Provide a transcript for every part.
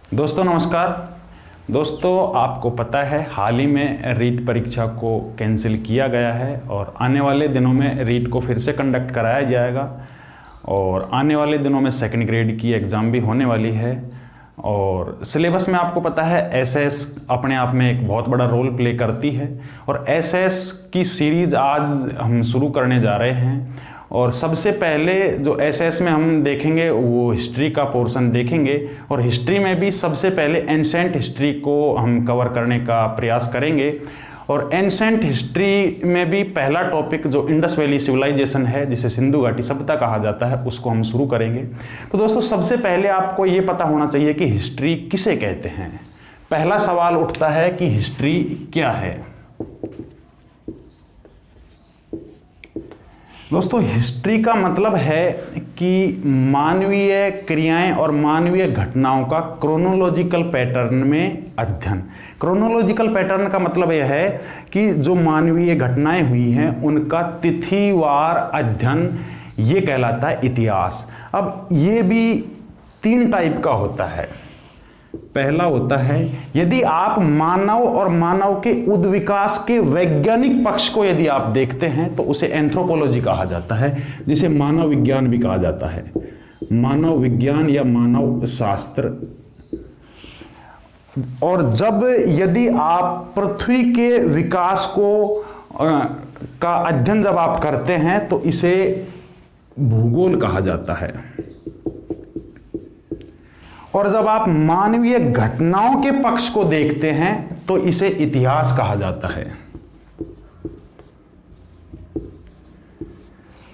दोस्तों नमस्कार। दोस्तों आपको पता है हाल ही में रीट परीक्षा को कैंसिल किया गया है और आने वाले दिनों में रीट को फिर से कंडक्ट कराया जाएगा और आने वाले दिनों में सेकंड ग्रेड की एग्ज़ाम भी होने वाली है। और सिलेबस में आपको पता है एसएस अपने आप में एक बहुत बड़ा रोल प्ले करती है और एसएस की सीरीज आज हम शुरू करने जा रहे हैं। और सबसे पहले जो एसएस में हम देखेंगे वो हिस्ट्री का पोर्शन देखेंगे और हिस्ट्री में भी सबसे पहले एंशेंट हिस्ट्री को हम कवर करने का प्रयास करेंगे। और एंशेंट हिस्ट्री में भी पहला टॉपिक जो इंडस वैली सिविलाइजेशन है, जिसे सिंधु घाटी सभ्यता कहा जाता है, उसको हम शुरू करेंगे। तो दोस्तों सबसे पहले आपको ये पता होना चाहिए कि हिस्ट्री किसे कहते हैं। पहला सवाल उठता है कि हिस्ट्री क्या है। दोस्तों हिस्ट्री का मतलब है कि मानवीय क्रियाएं और मानवीय घटनाओं का क्रोनोलॉजिकल पैटर्न में अध्ययन। क्रोनोलॉजिकल पैटर्न का मतलब यह है कि जो मानवीय घटनाएं हुई हैं उनका तिथिवार अध्ययन, ये कहलाता है इतिहास। अब ये भी 3 टाइप का होता है। पहला होता है यदि आप मानव और मानव के उद्विकास के वैज्ञानिक पक्ष को यदि आप देखते हैं तो उसे एंथ्रोपोलॉजी कहा जाता है, जिसे मानव विज्ञान भी कहा जाता है। मानव विज्ञान या मानव शास्त्र। और जब यदि आप पृथ्वी के विकास को का अध्ययन जब आप करते हैं तो इसे भूगोल कहा जाता है। और जब आप मानवीय घटनाओं के पक्ष को देखते हैं तो इसे इतिहास कहा जाता है।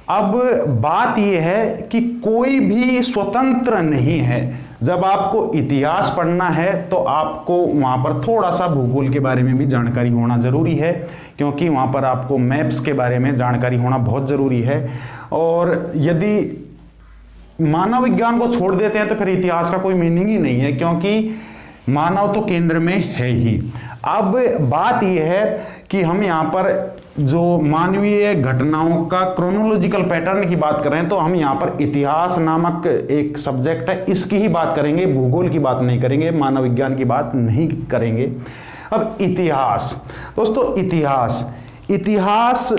अब बात यह है कि कोई भी स्वतंत्र नहीं है। जब आपको इतिहास पढ़ना है तो आपको वहां पर थोड़ा सा भूगोल के बारे में भी जानकारी होना जरूरी है, क्योंकि वहां पर आपको मैप्स के बारे में जानकारी होना बहुत जरूरी है। और यदि मानव विज्ञान को छोड़ देते हैं तो फिर इतिहास का कोई मीनिंग ही नहीं है, क्योंकि मानव तो केंद्र में है ही। अब बात यह है कि हम यहाँ पर जो मानवीय घटनाओं का क्रोनोलॉजिकल पैटर्न की बात कर रहे हैं तो हम यहाँ पर इतिहास नामक एक सब्जेक्ट है, इसकी ही बात करेंगे, भूगोल की बात नहीं करेंगे, मानव विज्ञान की बात नहीं करेंगे। अब इतिहास, दोस्तों इतिहास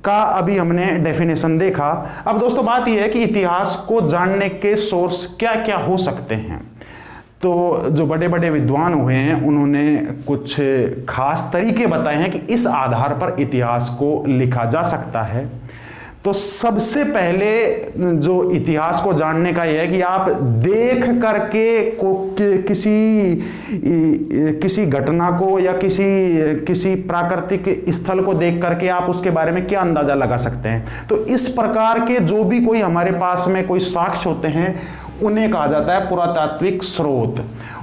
का अभी हमने डेफिनेशन देखा। अब दोस्तों बात यह है कि इतिहास को जानने के सोर्स क्या क्या हो सकते हैं। तो जो बड़े बड़े विद्वान हुए हैं उन्होंने कुछ खास तरीके बताए हैं कि इस आधार पर इतिहास को लिखा जा सकता है। तो सबसे पहले जो इतिहास को जानने का यह है कि आप देख करके किसी घटना को या किसी प्राकृतिक स्थल को देख करके आप उसके बारे में क्या अंदाजा लगा सकते हैं। तो इस प्रकार के जो भी कोई हमारे पास में कोई साक्ष्य होते हैं उन्हें कहा जाता है पुरातात्विक स्रोत।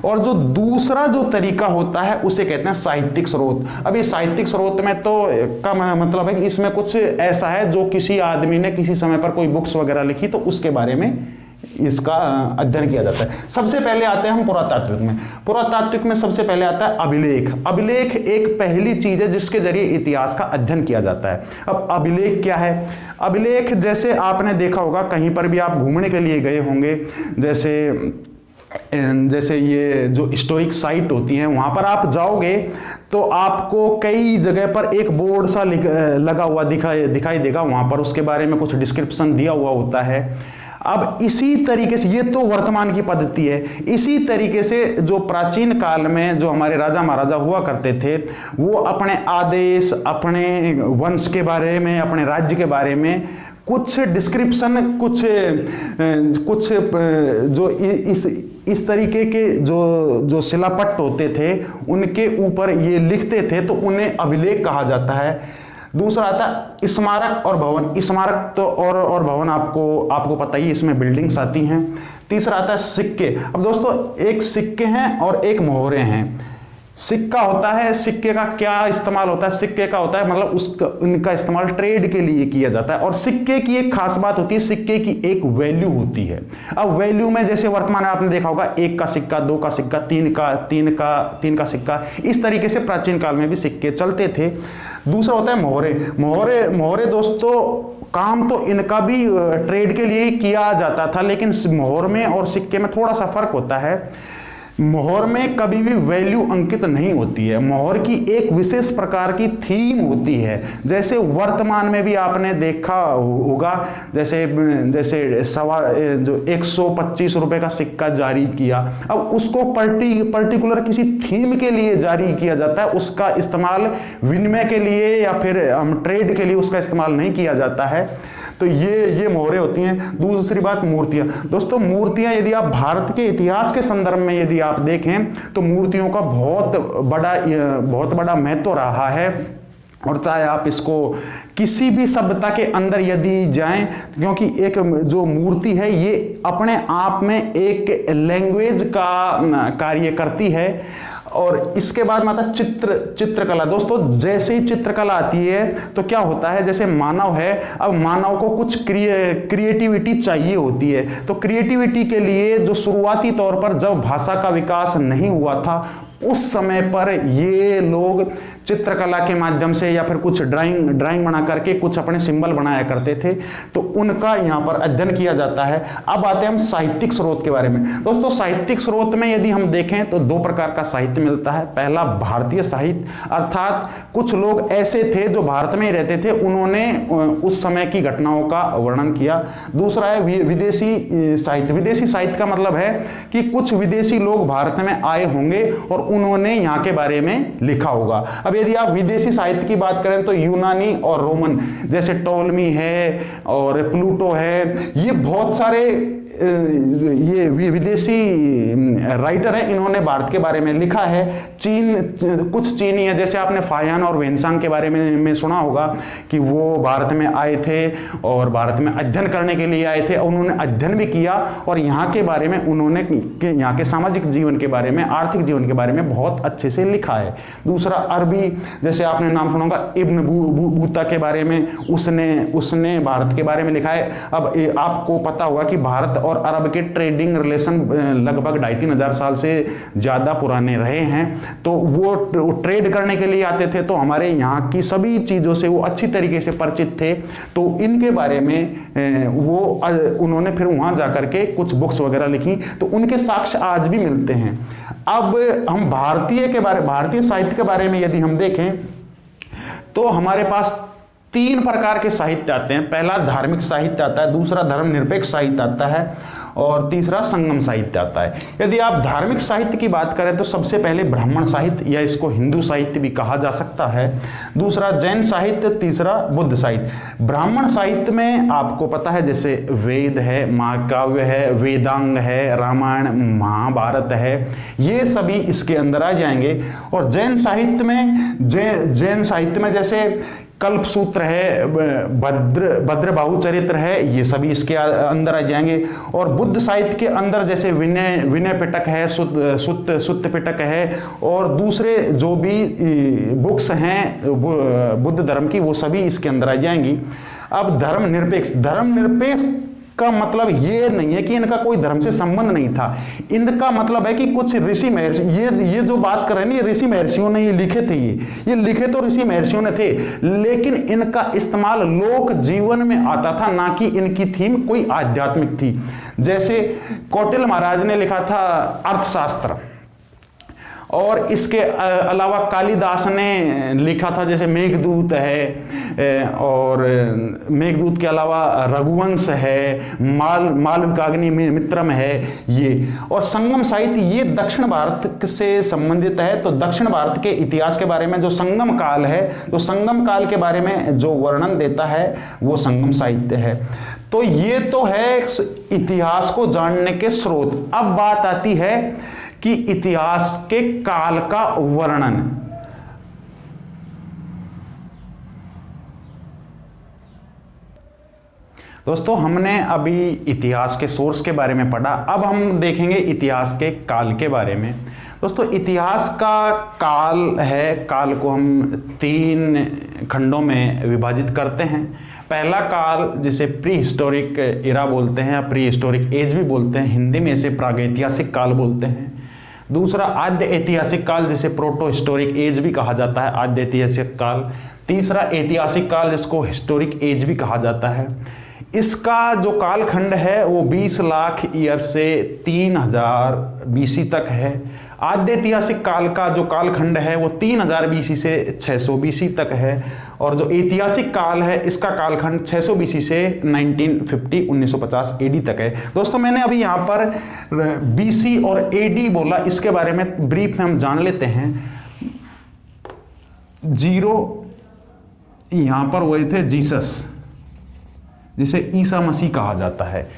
और जो दूसरा जो तरीका होता है उसे कहते हैं साहित्यिक स्रोत। अब ये साहित्यिक स्रोत में तो का मतलब है कि इसमें कुछ ऐसा है जो किसी आदमी ने किसी समय पर कोई बुक्स वगैरह लिखी तो उसके बारे में इसका अध्ययन किया जाता है। सबसे पहले आते हैं हम पुरातात्विक में। पुरातात्विक में सबसे पहले आता है अभिलेख। अभिलेख एक पहली चीज है जिसके जरिए इतिहास का अध्ययन किया जाता है। अब अभिलेख क्या है? अभिलेख जैसे आपने देखा होगा, कहीं पर भी आप घूमने के लिए गए होंगे, जैसे ये जो हिस्टोरिक साइट होती हैं वहां पर आप जाओगे तो आपको कई जगह पर एक बोर्ड सा लगा हुआ दिखाई देगा। वहां पर उसके बारे में कुछ डिस्क्रिप्शन दिया हुआ होता है। अब इसी तरीके से, ये तो वर्तमान की पद्धति है, इसी तरीके से जो प्राचीन काल में जो हमारे राजा महाराजा हुआ करते थे वो अपने आदेश, अपने वंश के बारे में, अपने राज्य के बारे में कुछ डिस्क्रिप्शन, कुछ जो इस तरीके के जो शिलापट्ट होते थे उनके ऊपर ये लिखते थे, तो उन्हें अभिलेख कहा जाता है। दूसरा आता है स्मारक और भवन। स्मारक तो और भवन आपको पता ही, इसमें बिल्डिंग्स आती हैं। तीसरा आता है सिक्के। अब दोस्तों एक सिक्के हैं और एक मोहरे हैं। सिक्का होता है, सिक्के का क्या इस्तेमाल होता है? सिक्के का होता है मतलब उनका इस्तेमाल ट्रेड के लिए किया जाता है। और सिक्के की एक खास बात होती है, सिक्के की एक वैल्यू होती है। अब वैल्यू में जैसे वर्तमान में आपने देखा होगा 1 का सिक्का, 2 का सिक्का, 3 का सिक्का, इस तरीके से प्राचीन काल में भी सिक्के चलते थे। दूसरा होता है मोहरे दोस्तों, काम तो इनका भी ट्रेड के लिए किया जाता था, लेकिन मोहर में और सिक्के में थोड़ा सा फर्क होता है। मोहर में कभी भी वैल्यू अंकित नहीं होती है। मोहर की एक विशेष प्रकार की थीम होती है। जैसे वर्तमान में भी आपने देखा होगा, जैसे जो 125 रुपए का सिक्का जारी किया, अब उसको पर्टिकुलर किसी थीम के लिए जारी किया जाता है, उसका इस्तेमाल विनिमय के लिए या फिर ट्रेड के लिए उसका इस्तेमाल नहीं किया जाता है। तो ये मोहरें होती हैं। दूसरी बात, मूर्तियां। दोस्तों मूर्तियां यदि आप भारत के इतिहास के संदर्भ में यदि आप देखें तो मूर्तियों का बहुत बड़ा महत्व रहा है। और चाहे आप इसको किसी भी सभ्यता के अंदर यदि जाएं, क्योंकि एक जो मूर्ति है ये अपने आप में एक लैंग्वेज का कार्य करती है। और इसके बाद आता चित्रकला। दोस्तों जैसे ही चित्रकला आती है तो क्या होता है, जैसे मानव है, अब मानव को कुछ क्रिएटिविटी चाहिए होती है। तो क्रिएटिविटी के लिए जो शुरुआती तौर पर जब भाषा का विकास नहीं हुआ था उस समय पर ये लोग चित्रकला के माध्यम से या फिर कुछ ड्राइंग बना करके कुछ अपने सिंबल बनाया करते थे। तो उनका यहाँ पर अध्ययन किया जाता है। अब आते हैं हम साहित्यिक स्रोत के बारे में। दोस्तों साहित्यिक स्रोत में यदि हम देखें तो दो प्रकार का साहित्य मिलता है। पहला भारतीय साहित्य, अर्थात कुछ लोग ऐसे थे जो भारत में ही रहते थे, उन्होंने उस समय की घटनाओं का वर्णन किया। दूसरा है विदेशी साहित्य। विदेशी साहित्य का मतलब है कि कुछ विदेशी लोग भारत में आए होंगे और उन्होंने यहाँ के बारे में लिखा होगा। अब यदि आप विदेशी साहित्य की बात करें तो यूनानी और रोमन, जैसे टोलमी है और प्लूटो है, ये बहुत सारे ये विदेशी राइटर हैं, इन्होंने भारत के बारे में लिखा है। कुछ चीनी है, जैसे आपने फाहियान और वेनसांग के बारे में सुना होगा कि वो भारत में आए थे और भारत में अध्ययन करने के लिए आए थे। उन्होंने अध्ययन भी किया और यहाँ के बारे में उन्होंने यहाँ के सामाजिक जीवन के बारे में, आर्थिक जीवन के बारे में बहुत अच्छे से लिखा है। दूसरा अरबी, जैसे आपने नाम सुना होगा इब्न बूता के बारे में, उसने भारत के बारे में लिखा है। अब आपको पता होगा कि भारत और अरब के ट्रेडिंग रिलेशन लगभग 2500 साल से ज्यादा पुराने रहे हैं। तो वो ट्रेड करने के लिए आते थे, तो हमारे यहाँ की सभी चीजों से वो अच्छी तरीके से परिचित थे। तो इनके बारे में उन्होंने फिर वहां जाकर के कुछ बुक्स वगैरह लिखी, तो उनके साक्ष्य आज भी मिलते हैं। अब हम भारतीय साहित्य के बारे में यदि हम देखें तो हमारे पास 3 प्रकार के साहित्य आते हैं। पहला धार्मिक साहित्य आता है, दूसरा धर्मनिरपेक्ष साहित्य आता है और तीसरा संगम साहित्य आता है। यदि आप धार्मिक साहित्य की बात करें तो सबसे पहले ब्राह्मण साहित्य या इसको हिंदू साहित्य भी कहा जा सकता है, दूसरा जैन साहित्य, तीसरा बुद्ध साहित्य। ब्राह्मण साहित्य में आपको पता है जैसे वेद है, महाकाव्य है, वेदांग है, रामायण महाभारत है, ये सभी इसके अंदर आ जाएंगे। और जैन साहित्य में जैसे कल्पसूत्र है, भद्रबाहु चरित्र है, ये सभी इसके अंदर आ जाएंगे। और बुद्ध साहित्य के अंदर जैसे विनय पिटक है, सुत्त पिटक है और दूसरे जो भी बुक्स हैं बुद्ध धर्म की, वो सभी इसके अंदर आ जाएंगी। अब धर्मनिरपेक्ष का मतलब ये नहीं है कि इनका कोई धर्म से संबंध नहीं था। इनका मतलब है कि कुछ ऋषि महर्षि, ये जो बात कर रहे हैं, ये ऋषि महर्षियों ने ये लिखे थे। ये लिखे तो ऋषि महर्षियों ने थे, लेकिन इनका इस्तेमाल लोक जीवन में आता था, ना कि इनकी थीम कोई आध्यात्मिक थी। जैसे कौटिल्य महाराज ने लिखा था अर्थशास्त्र, और इसके अलावा कालिदास ने लिखा था जैसे मेघदूत है, और मेघदूत के अलावा रघुवंश है, मालविकाग्नि मित्रम है ये। और संगम साहित्य ये दक्षिण भारत से संबंधित है। तो दक्षिण भारत के इतिहास के बारे में जो संगम काल है, तो संगम काल के बारे में जो वर्णन देता है वो संगम साहित्य है। तो ये तो है इतिहास को जानने के स्रोत। अब बात आती है कि इतिहास के काल का वर्णन। दोस्तों हमने अभी इतिहास के सोर्स के बारे में पढ़ा, अब हम देखेंगे इतिहास के काल के बारे में। दोस्तों इतिहास का काल है, काल को हम 3 खंडों में विभाजित करते हैं। पहला काल जिसे प्री हिस्टोरिक इरा बोलते हैं या प्री हिस्टोरिक एज भी बोलते हैं, हिंदी में इसे प्रागैतिहासिक काल बोलते हैं। दूसरा आद्य ऐतिहासिक काल जिसे प्रोटो हिस्टोरिक एज भी कहा जाता है, आद्य ऐतिहासिक काल। तीसरा ऐतिहासिक काल जिसको हिस्टोरिक एज भी कहा जाता है। इसका जो कालखंड है वो 20 लाख ईयर से 3000 बीसी तक है। आद्य ऐतिहासिक काल का जो कालखंड है वो 3000 बीसी से 600 बीसी तक है। और जो ऐतिहासिक काल है इसका कालखंड 600 बीसी से 1950 एडी तक है। दोस्तों मैंने अभी यहाँ पर बीसी और एडी बोला, इसके बारे में ब्रीफ में हम जान लेते हैं। 0 यहाँ पर हुए थे जीसस, जिसे ईसा मसीह कहा जाता है।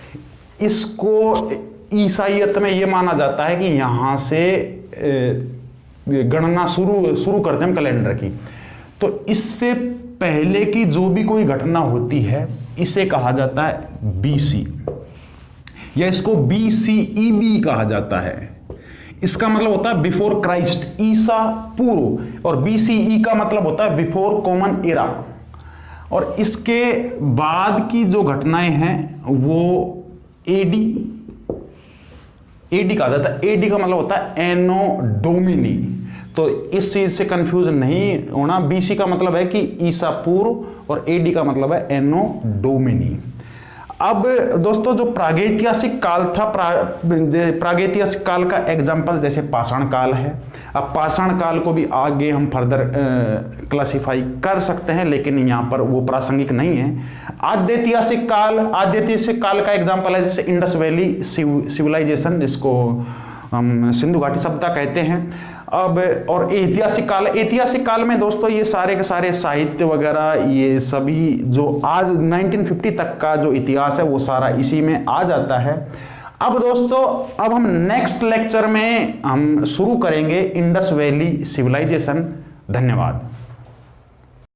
इसको ईसाईयत में यह माना जाता है कि यहां से गणना शुरू करते हैं हम कैलेंडर की। तो इससे पहले की जो भी कोई घटना होती है इसे कहा जाता है बीसी, या इसको BCEB कहा जाता है। इसका मतलब होता है बिफोर क्राइस्ट, ईसा पूर्व। और BCE का मतलब होता है बिफोर कॉमन एरा। और इसके बाद की जो घटनाएं हैं वो एडी कहा जाता है। एडी का मतलब होता है एनो डोमिनी। तो इस चीज से कंफ्यूज नहीं होना। बीसी का मतलब है कि ईसा पूर्व और एडी का मतलब है एनो डोमिनी। अब दोस्तों जो प्रागैतिहासिक काल था, प्रागैतिहासिक काल का एग्जाम्पल जैसे पाषाण काल है। अब पाषाण काल को भी आगे हम फर्दर क्लासिफाई कर सकते हैं, लेकिन यहाँ पर वो प्रासंगिक नहीं है। आद्य ऐतिहासिक काल का एग्जाम्पल है जैसे इंडस वैली सिविलाइजेशन, जिसको हम सिंधु घाटी सभ्यता कहते हैं। अब और ऐतिहासिक काल में दोस्तों ये सारे के सारे साहित्य वगैरह, ये सभी जो आज 1950 तक का जो इतिहास है वो सारा इसी में आ जाता है। अब दोस्तों अब हम नेक्स्ट लेक्चर में हम शुरू करेंगे इंडस वैली सिविलाइजेशन। धन्यवाद।